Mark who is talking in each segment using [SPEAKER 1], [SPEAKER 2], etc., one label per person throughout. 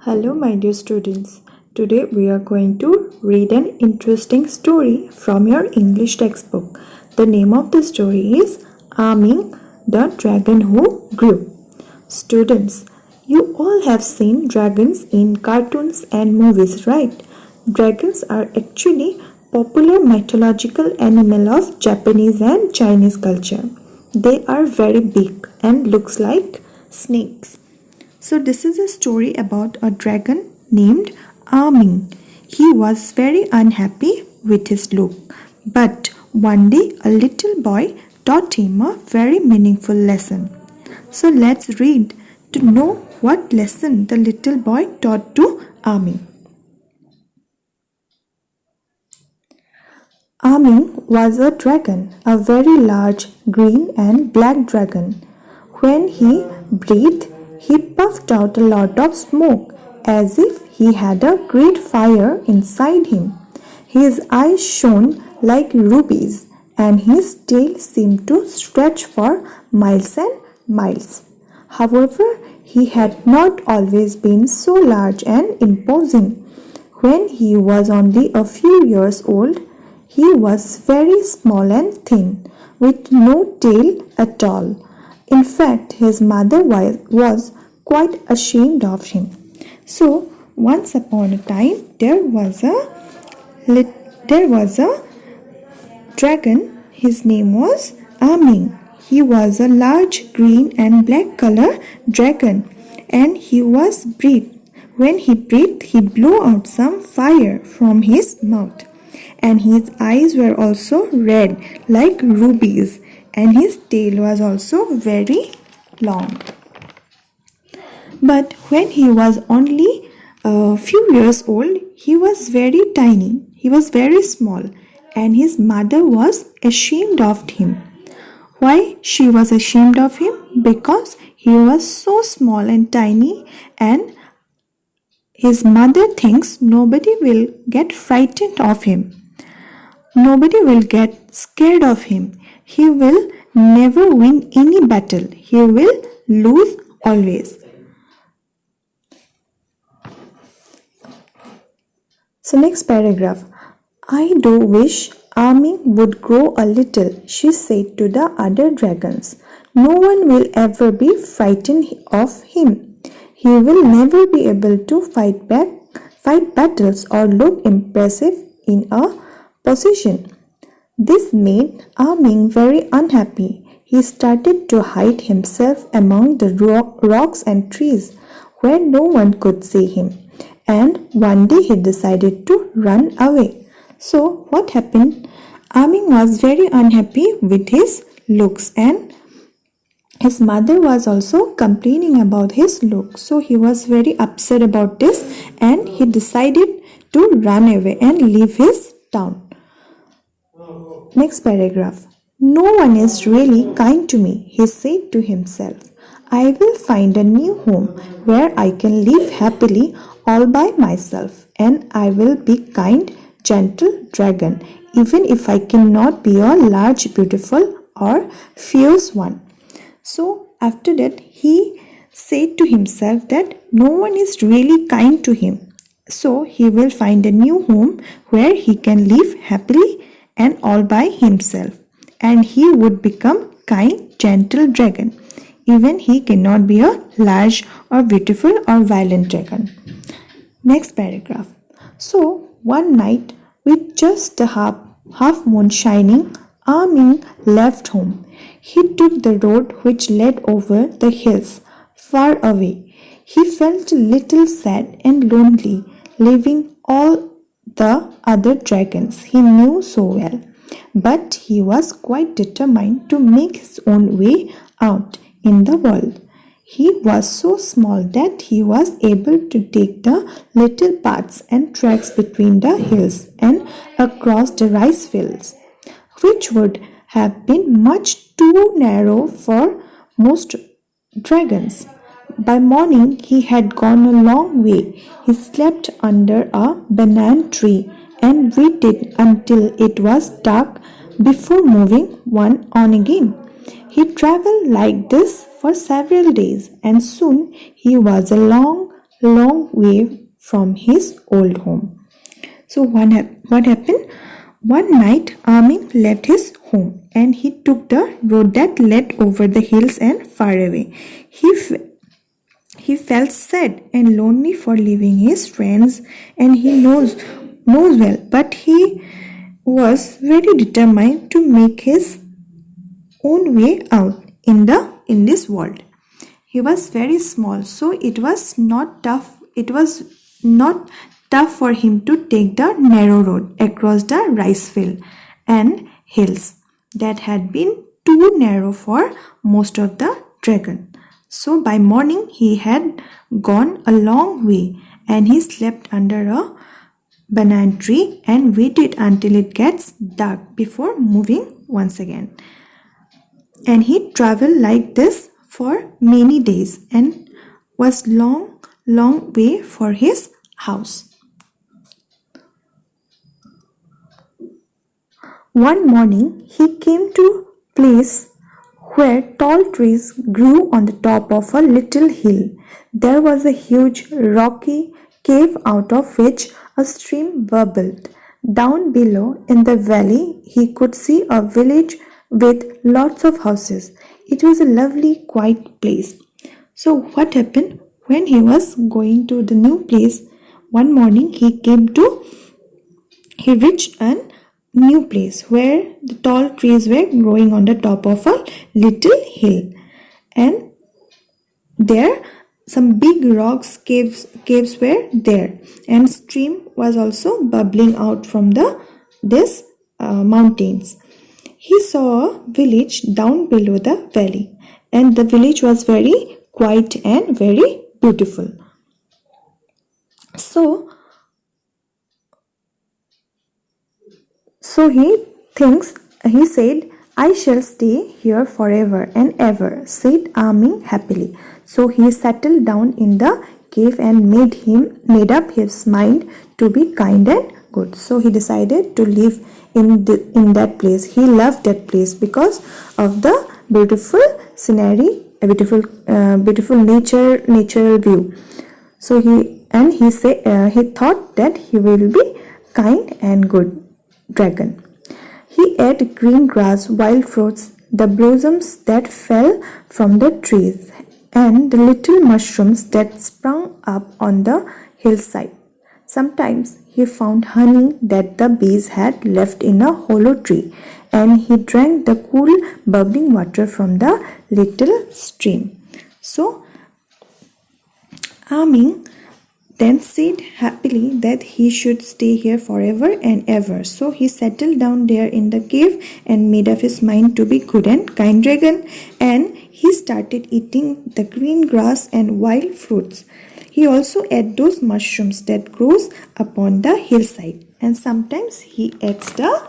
[SPEAKER 1] Hello, my dear students. Today we are going to read an interesting story from your English textbook. The name of the story is Arming the Dragon Who Grew. Students, you all have seen dragons in cartoons and movies, right? Dragons are actually popular mythological animal of Japanese and Chinese culture. They are very big and looks like snakes. So this is a story about a dragon named Arming. He was very unhappy with his look. But one day a little boy taught him a very meaningful lesson. So let's read to know what lesson the little boy taught to Arming. Arming was a dragon, a very large green and black dragon. When he breathed, he puffed out a lot of smoke as if he had a great fire inside him. His eyes shone like rubies and his tail seemed to stretch for miles and miles. However, he had not always been so large and imposing. When he was only a few years old, he was very small and thin, with no tail at all. In fact, his mother was quite ashamed of him. So, once upon a time, there was a dragon. His name was Arming. He was a large green and black color dragon, and he was breathed. When he breathed, he blew out some fire from his mouth, and his eyes were also red like rubies, and his tail was also very long. But when he was only a few years old, he was very tiny, he was very small, and his mother was ashamed of him. Why she was ashamed of him? Because he was so small and tiny, and his mother thinks nobody will get frightened of him. Nobody will get scared of him. He will never win any battle. He will lose always. So next paragraph. I do wish Arming would grow a little, she said to the other dragons. No one will ever be frightened of him. He will never be able to fight battles or look impressive in a position. This made Arming very unhappy. He started to hide himself among the rocks and trees where no one could see him. And one day he decided to run away. So what happened? Arming was very unhappy with his looks, and his mother was also complaining about his look. So he was very upset about this, and he decided to run away and leave his town. Next paragraph. No one is really kind to me, he said to himself. I will find a new home where I can live happily all by myself, and I will be kind, gentle dragon, even if I cannot be a large, beautiful or fierce one. So after that he said to himself that no one is really kind to him. So he will find a new home where he can live happily and all by himself, and he would become kind, gentle dragon, even he cannot be a large or beautiful or violent dragon. Next paragraph. So one night, with just the half moon shining, Arming left home. He took the road which led over the hills far away. He felt a little sad and lonely, leaving all the other dragons he knew so well. But he was quite determined to make his own way out in the world. He was so small that he was able to take the little paths and tracks between the hills and across the rice fields, which would have been much too narrow for most dragons. By morning he had gone a long way. He slept under a banana tree and waited until it was dark before moving on again. He traveled like this for several days, and soon he was a long, long way from his old home. So what happened? One night, Amin left his home and he took the road that led over the hills and far away. He felt sad and lonely for leaving his friends, and he knows well, but he was very determined to make his own way out in this world. He was very small, so it was not tough. It was not tough for him to take the narrow road across the rice field and hills that had been too narrow for most of the dragon. So by morning he had gone a long way and he slept under a banana tree and waited until it gets dark before moving once again. And he traveled like this for many days and was long way for his house. One morning he came to a place where tall trees grew on the top of a little hill. There was a huge rocky cave out of which a stream bubbled. Down below in the valley he could see a village with lots of houses. It was a lovely, quiet place. So what happened when he was going to the new place? One morning he reached a new place where the tall trees were growing on the top of a little hill, and there some big rocks caves were there, and stream was also bubbling out from this mountains. He saw a village down below the valley, and the village was very quiet and very beautiful. So he said, I shall stay here forever and ever, said Amin happily. So he settled down in the cave and made up his mind to be kind and good. So he decided to live in that place. He loved that place because of the beautiful scenery, a beautiful natural view. So he thought that he will be kind and good dragon. He ate green grass, wild fruits, the blossoms that fell from the trees, and the little mushrooms that sprung up on the hillside. Sometimes he found honey that the bees had left in a hollow tree, and he drank the cool bubbling water from the little stream. So Amin then said happily that he should stay here forever and ever. So he settled down there in the cave and made up his mind to be good and kind dragon, and he started eating the green grass and wild fruits. He also ate those mushrooms that grows upon the hillside, and sometimes he ate the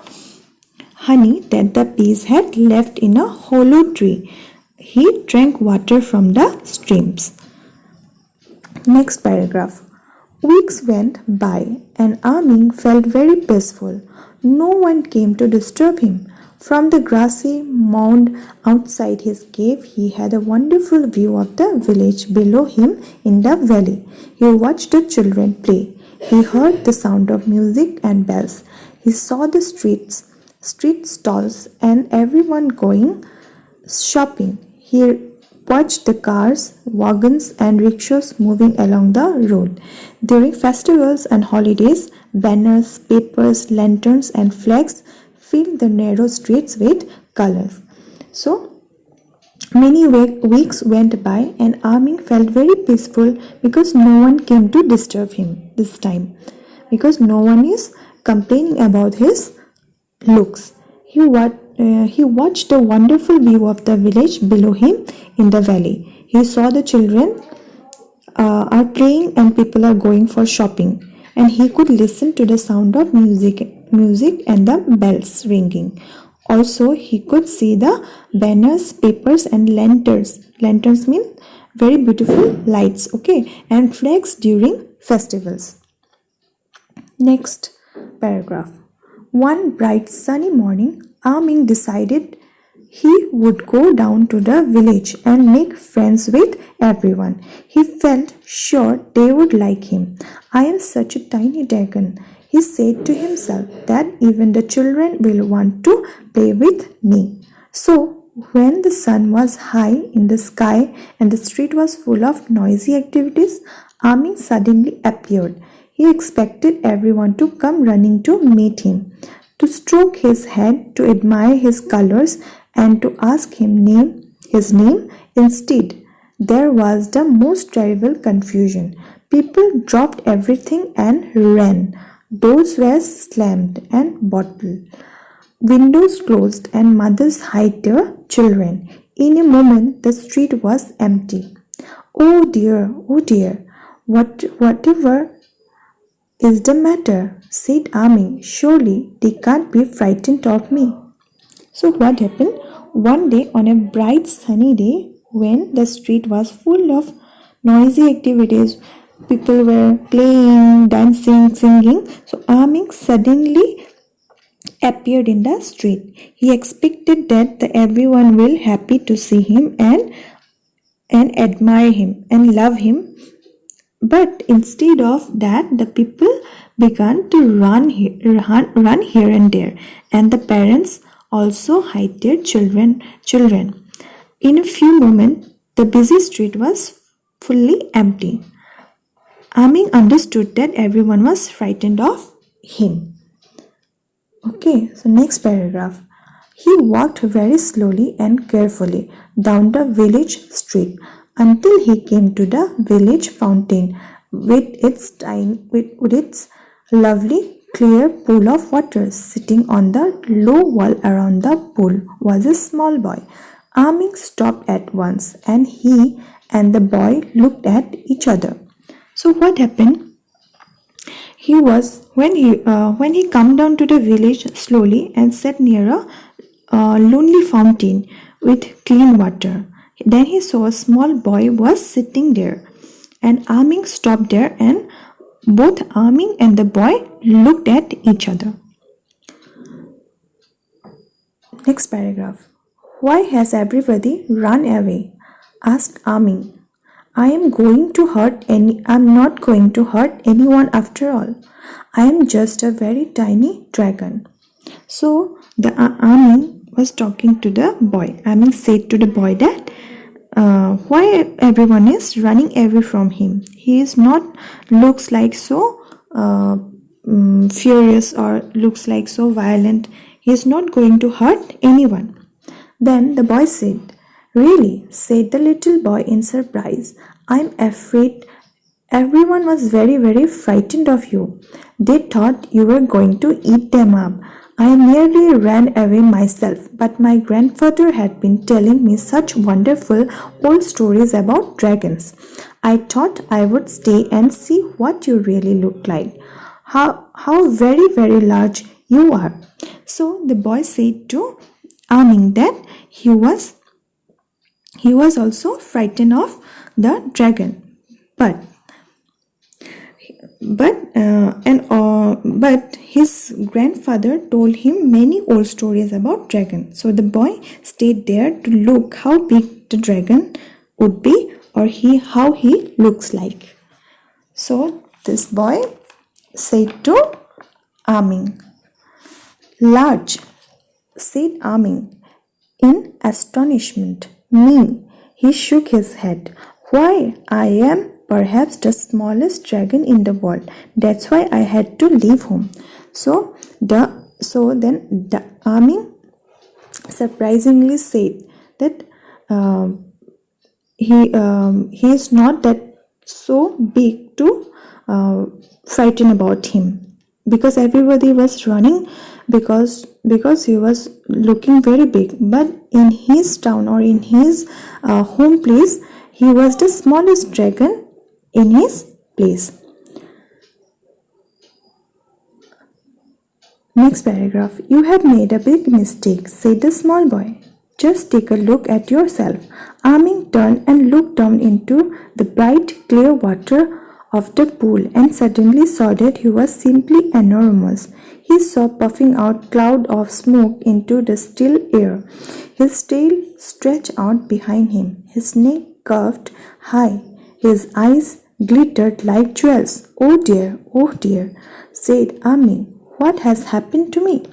[SPEAKER 1] honey that the bees had left in a hollow tree. He drank water from the streams. Next paragraph. Weeks went by and Amin felt very peaceful. No one came to disturb him. From the grassy mound outside his cave, he had a wonderful view of the village below him in the valley. He watched the children play. He heard the sound of music and bells. He saw the street stalls and everyone going shopping. He watched the cars, wagons and rickshaws moving along the road. During festivals and holidays, banners, papers, lanterns and flags filled the narrow streets with colors. So many weeks went by and Amin felt very peaceful because no one came to disturb him this time, because no one is complaining about his looks. He watched the wonderful view of the village below him in the valley. He saw the children are playing and people are going for shopping, and he could listen to the sound of music and the bells ringing. Also, he could see the banners, papers and lanterns. Lanterns mean very beautiful lights, okay, and flags during festivals. Next paragraph. One bright sunny morning, Amin decided he would go down to the village and make friends with everyone. He felt sure they would like him. I am such a tiny dragon, he said to himself, that even the children will want to play with me. So, when the sun was high in the sky and the street was full of noisy activities, Amin suddenly appeared. He expected everyone to come running to meet him, to stroke his head, to admire his colors, and to ask his name. Instead, there was the most terrible confusion. People dropped everything and ran. Doors were slammed and bottled. Windows closed and mothers hid their children. In a moment, the street was empty. Oh dear, whatever is the matter? Said Ami. Surely they can't be frightened of me. So what happened? One day on a bright sunny day, when the street was full of noisy activities, people were playing, dancing, singing. So Ami suddenly appeared in the street. He expected that everyone will happy to see him and admire him and love him. But instead of that, the people began to run here and there, and the parents also hid their children. In a few moments, the busy street was fully empty. Amin understood that everyone was frightened of him. Okay, so next paragraph. He walked very slowly and carefully down the village street until he came to the village fountain with its lovely clear pool of water. Sitting on the low wall around the pool was a small boy. Amin stopped at once, and he and the boy looked at each other. So what happened? When he come down to the village slowly and sat near a lonely fountain with clean water. Then he saw a small boy was sitting there, and Amin stopped there, and both Amin and the boy looked at each other. Next paragraph. Why has everybody run away? Asked Amin. I'm not going to hurt anyone after all. I am just a very tiny dragon. So the Amin was talking to the boy. Amin said to the boy that why everyone is running away from him. He is not looks like so furious or looks like so violent. He is not going to hurt anyone. Then the boy said, Really? Said the little boy in surprise. I'm afraid everyone was very, very frightened of you. They thought you were going to eat them up. I nearly ran away myself, but my grandfather had been telling me such wonderful old stories about dragons. I thought I would stay and see what you really look like. How very, very large you are. So the boy said to Amin that he was also frightened of the dragon, but his grandfather told him many old stories about dragon. So the boy stayed there to look how big the dragon would be, or how he looks like. So this boy said to Amin, Large, said Amin in astonishment. Me, he shook his head. Why, I am perhaps the smallest dragon in the world. That's why I had to leave home. So then the Amin surprisingly said that he is not that so big to frighten about him, because everybody was running because he was looking very big, but in his town or in his home place he was the smallest dragon in his place. Next paragraph. You have made a big mistake, said the small boy. Just take a look at yourself. Amin turned and looked down into the bright clear water of the pool and suddenly saw that he was simply enormous. He saw puffing out cloud of smoke into the still air. His tail stretched out behind him. His neck curved high. His eyes glittered like jewels. Oh dear, said Amin. What has happened to me?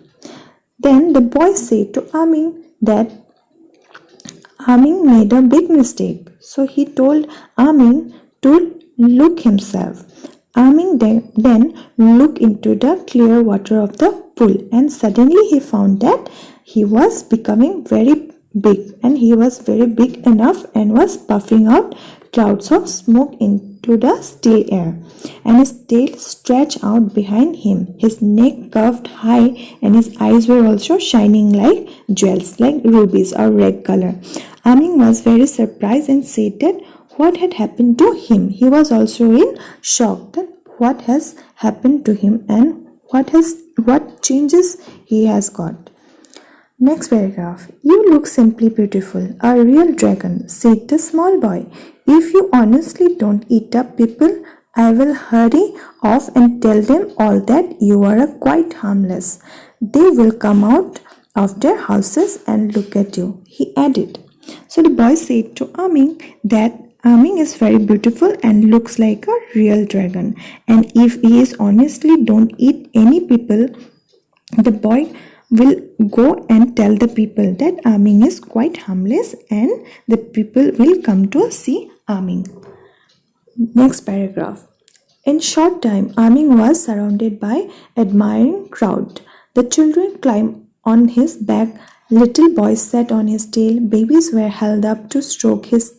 [SPEAKER 1] Then the boy said to Amin that Amin made a big mistake. So he told Amin to look himself. Amin then looked into the clear water of the pool and suddenly he found that he was becoming very big and he was very big enough and was puffing out clouds of smoke into the still air, and his tail stretched out behind him. His neck curved high and his eyes were also shining like jewels, like rubies or red color. Amin was very surprised and said that what had happened to him. He was also in shock that what has happened to him and what changes he has got. Next paragraph. You look simply beautiful, a real dragon, said the small boy. If you honestly don't eat up people, I will hurry off and tell them all that you are quite harmless. They will come out of their houses and look at you, he added. So the boy said to Amin that Amin is very beautiful and looks like a real dragon. And if he is honestly don't eat any people, the boy will go and tell the people that Amin is quite harmless and the people will come to see Amin. Next paragraph. In short time, Amin was surrounded by admiring crowd. The children climbed on his back, little boys sat on his tail, babies were held up to stroke his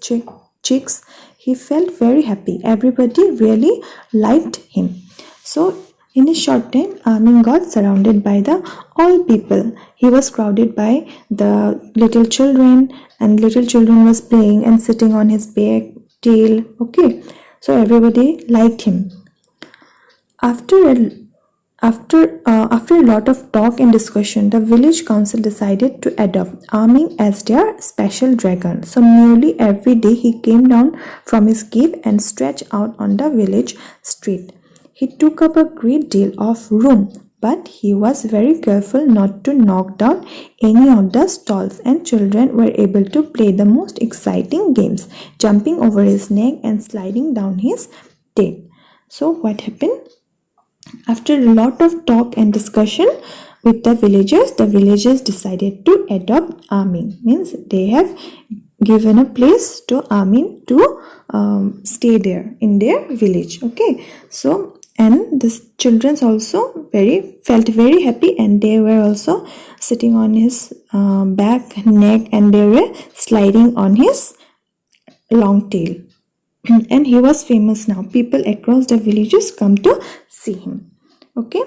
[SPEAKER 1] cheeks. He felt very happy. Everybody really liked him. So in a short time, Amin got surrounded by the all people. He was crowded by the little children and little children was playing and sitting on his back, tail. Okay, so everybody liked him. After a lot of talk and discussion, the village council decided to adopt Amin as their special dragon. So nearly every day he came down from his cave and stretched out on the village street. He took up a great deal of room, but he was very careful not to knock down any of the stalls, and children were able to play the most exciting games, jumping over his neck and sliding down his tail. So what happened? After a lot of talk and discussion with the villagers decided to adopt Amin. Means they have given a place to Amin to stay there in their village. Okay, so and the children also felt very happy and they were also sitting on his back, neck, and they were sliding on his long tail. And he was famous now. People across the villages come to see him. Okay,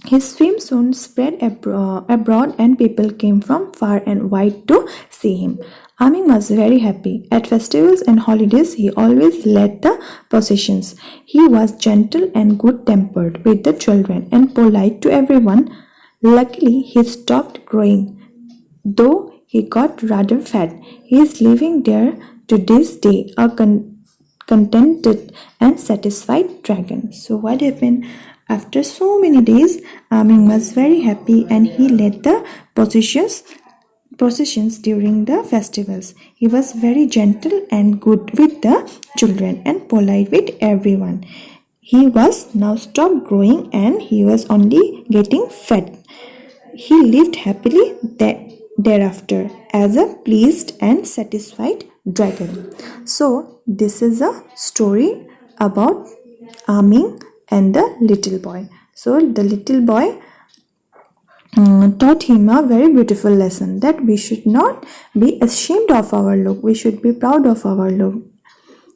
[SPEAKER 1] his fame soon spread abroad and people came from far and wide to see him. Amin was very happy. At festivals and holidays, he always led the processions. He was gentle and good-tempered with the children and polite to everyone. Luckily, he stopped growing, though he got rather fat. He is living there to this day, a contented and satisfied dragon. So what happened? After so many days, Amin was very happy and he led the processions during the festivals. He was very gentle and good with the children and polite with everyone. He was now stopped growing and he was only getting fat. He lived happily thereafter as a pleased and satisfied dragon. So this is a story about Amin and the little boy. So the little boy taught him a very beautiful lesson that we should not be ashamed of our look. We should be proud of our look.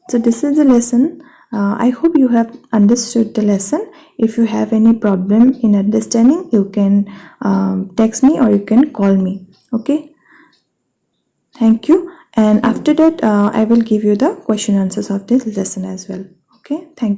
[SPEAKER 1] So this is the lesson. I hope you have understood the lesson. If you have any problem in understanding, you can text me or you can call me. Okay. Thank you. And after that, I will give you the question answers of this lesson as well. Okay. Thank you.